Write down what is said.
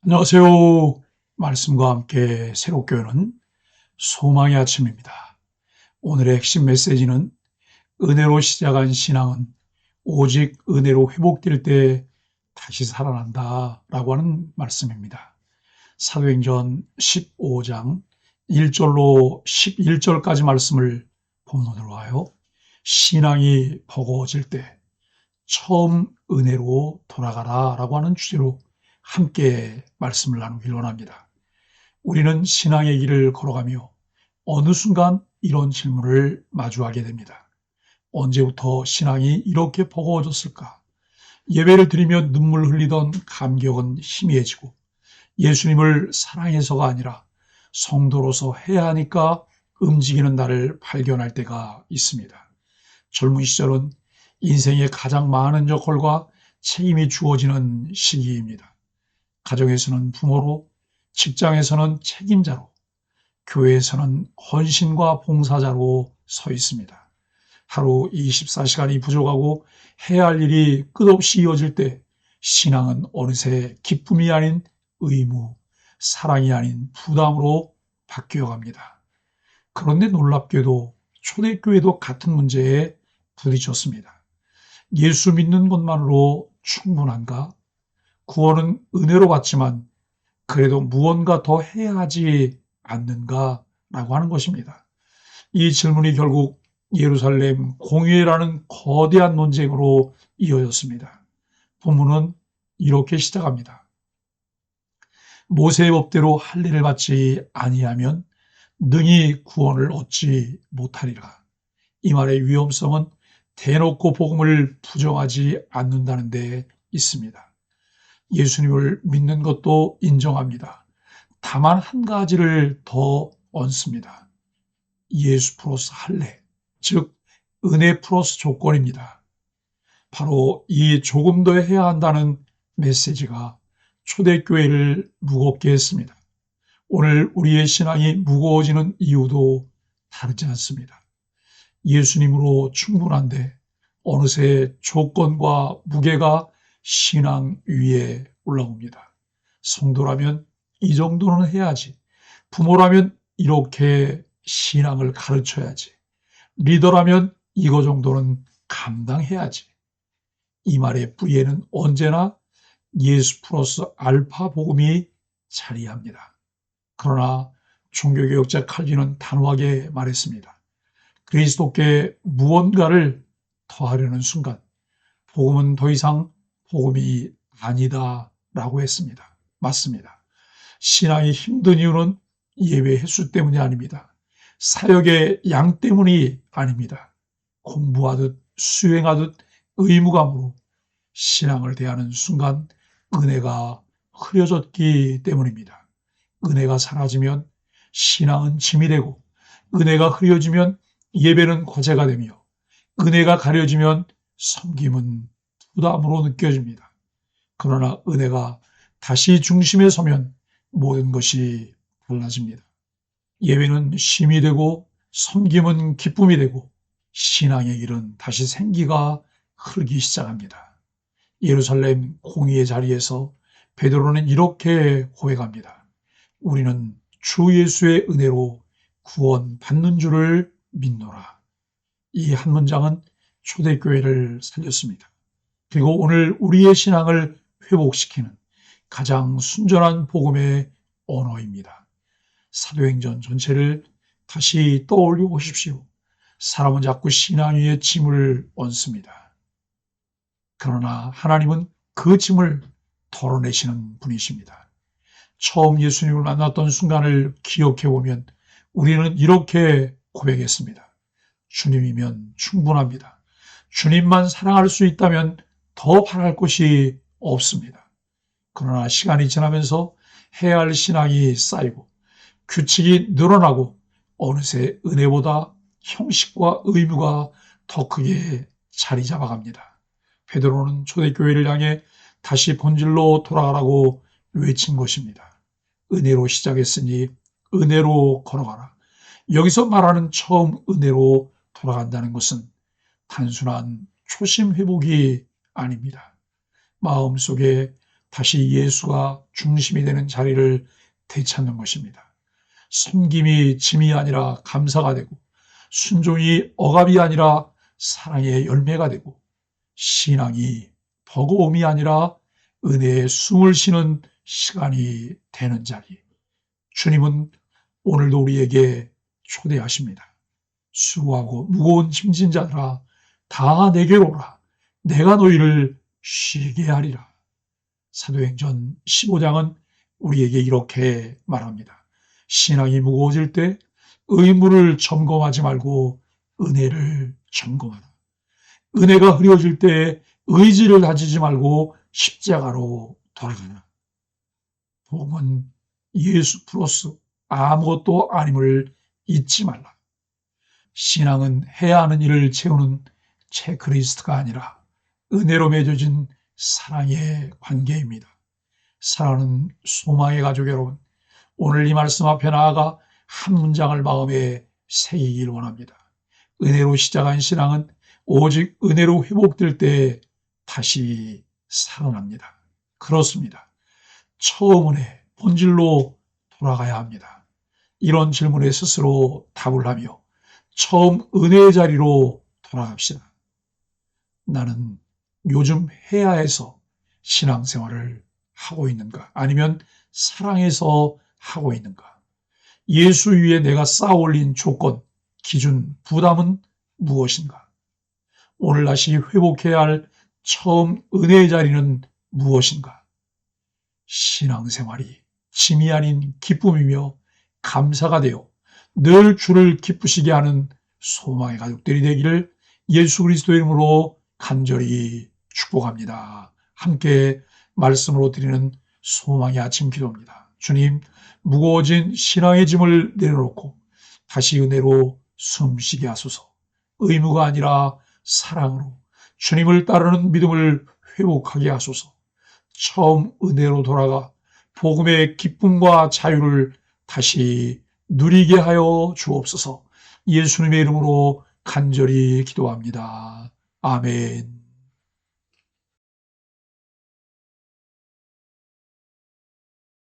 안녕하세요. 말씀과 함께 새롭게 여는 소망의 아침입니다. 오늘의 핵심 메시지는 은혜로 시작한 신앙은 오직 은혜로 회복될 때 다시 살아난다 라고 하는 말씀입니다. 사도행전 15장 1절로 11절까지 말씀을 본문으로 하여 신앙이 버거워질 때 처음 은혜로 돌아가라 라고 하는 주제로 함께 말씀을 나누길 원합니다. 우리는 신앙의 길을 걸어가며 어느 순간 이런 질문을 마주하게 됩니다. 언제부터 신앙이 이렇게 버거워졌을까? 예배를 드리며 눈물 흘리던 감격은 희미해지고 예수님을 사랑해서가 아니라 성도로서 해야 하니까 움직이는 나를 발견할 때가 있습니다. 젊은 시절은 인생의 가장 많은 역할과 책임이 주어지는 시기입니다. 가정에서는 부모로, 직장에서는 책임자로, 교회에서는 헌신과 봉사자로 서 있습니다. 하루 24시간이 부족하고 해야 할 일이 끝없이 이어질 때 신앙은 어느새 기쁨이 아닌 의무, 사랑이 아닌 부담으로 바뀌어 갑니다. 그런데 놀랍게도 초대교회도 같은 문제에 부딪혔습니다. 예수 믿는 것만으로 충분한가? 구원은 은혜로 받지만 그래도 무언가 더 해야 하지 않는가라고 하는 것입니다. 이 질문이 결국 예루살렘 공의회라는 거대한 논쟁으로 이어졌습니다. 본문은 이렇게 시작합니다. 모세의 법대로 할례를 받지 아니하면 능히 구원을 얻지 못하리라. 이 말의 위험성은 대놓고 복음을 부정하지 않는다는 데 있습니다. 예수님을 믿는 것도 인정합니다. 다만 한 가지를 더 얹습니다. 예수 플러스 할례, 즉 은혜 플러스 조건입니다. 바로 이 조금 더 해야 한다는 메시지가 초대교회를 무겁게 했습니다. 오늘 우리의 신앙이 무거워지는 이유도 다르지 않습니다. 예수님으로 충분한데 어느새 조건과 무게가 신앙 위에 올라옵니다. 성도라면 이 정도는 해야지. 부모라면 이렇게 신앙을 가르쳐야지. 리더라면 이거 정도는 감당해야지. 이 말의 뿌리에는 언제나 예수 플러스 알파 복음이 자리합니다. 그러나 종교개혁자 칼빈은 단호하게 말했습니다. 그리스도께 무언가를 더하려는 순간 복음은 더 이상 복음이 아니다 라고 했습니다. 맞습니다. 신앙이 힘든 이유는 예외 횟수 때문이 아닙니다. 사역의 양 때문이 아닙니다. 공부하듯 수행하듯 의무감으로 신앙을 대하는 순간 은혜가 흐려졌기 때문입니다. 은혜가 사라지면 신앙은 짐이 되고 은혜가 흐려지면 예배는 과제가 되며 은혜가 가려지면 섬김은 부담으로 느껴집니다. 그러나 은혜가 다시 중심에 서면 모든 것이 달라집니다. 예배는 쉼이 되고 섬김은 기쁨이 되고 신앙의 길은 다시 생기가 흐르기 시작합니다. 예루살렘 공의의 자리에서 베드로는 이렇게 고백합니다. 우리는 주 예수의 은혜로 구원받는 줄을 믿노라. 이 한 문장은 초대교회를 살렸습니다. 그리고 오늘 우리의 신앙을 회복시키는 가장 순전한 복음의 언어입니다. 사도행전 전체를 다시 떠올려 보십시오. 사람은 자꾸 신앙 위에 짐을 얹습니다. 그러나 하나님은 그 짐을 덜어내시는 분이십니다. 처음 예수님을 만났던 순간을 기억해 보면 우리는 이렇게 고백했습니다. 주님이면 충분합니다. 주님만 사랑할 수 있다면 더 바랄 것이 없습니다. 그러나 시간이 지나면서 해야 할 신앙이 쌓이고 규칙이 늘어나고 어느새 은혜보다 형식과 의무가 더 크게 자리 잡아갑니다. 베드로는 초대교회를 향해 다시 본질로 돌아가라고 외친 것입니다. 은혜로 시작했으니 은혜로 걸어가라. 여기서 말하는 처음 은혜로 돌아간다는 것은 단순한 초심 회복이 아닙니다. 마음속에 다시 예수가 중심이 되는 자리를 되찾는 것입니다. 섬김이 짐이 아니라 감사가 되고, 순종이 억압이 아니라 사랑의 열매가 되고, 신앙이 버거움이 아니라 은혜의 숨을 쉬는 시간이 되는 자리. 주님은 오늘도 우리에게 초대하십니다. 수고하고 무거운 짐진 자들아, 다 내게로 오라. 내가 너희를 쉬게 하리라. 사도행전 15장은 우리에게 이렇게 말합니다. 신앙이 무거워질 때 의무를 점검하지 말고 은혜를 점검하라. 은혜가 흐려질 때 의지를 다지지 말고 십자가로 돌아가라. 복음은 예수 플러스 아무것도 아님을 잊지 말라. 신앙은 해야 하는 일을 채우는 체크리스트가 아니라 은혜로 맺어진 사랑의 관계입니다. 사랑하는 소망의 가족 여러분, 오늘 이 말씀 앞에 나아가 한 문장을 마음에 새기길 원합니다. 은혜로 시작한 신앙은 오직 은혜로 회복될 때 다시 살아납니다. 그렇습니다. 처음 은혜, 본질로 돌아가야 합니다. 이런 질문에 스스로 답을 하며 처음 은혜의 자리로 돌아갑시다. 나는 요즘 해야 해서 신앙생활을 하고 있는가? 아니면 사랑해서 하고 있는가? 예수 위에 내가 쌓아올린 조건, 기준, 부담은 무엇인가? 오늘 다시 회복해야 할 처음 은혜의 자리는 무엇인가? 신앙생활이 짐이 아닌 기쁨이며 감사가 되어 늘 주를 기쁘시게 하는 소망의 가족들이 되기를 예수 그리스도의 이름으로 간절히 축복합니다. 함께 말씀으로 드리는 소망의 아침 기도입니다. 주님, 무거워진 신앙의 짐을 내려놓고 다시 은혜로 숨쉬게 하소서. 의무가 아니라 사랑으로 주님을 따르는 믿음을 회복하게 하소서. 처음 은혜로 돌아가 복음의 기쁨과 자유를 다시 누리게 하여 주옵소서. 예수님의 이름으로 간절히 기도합니다. 아멘.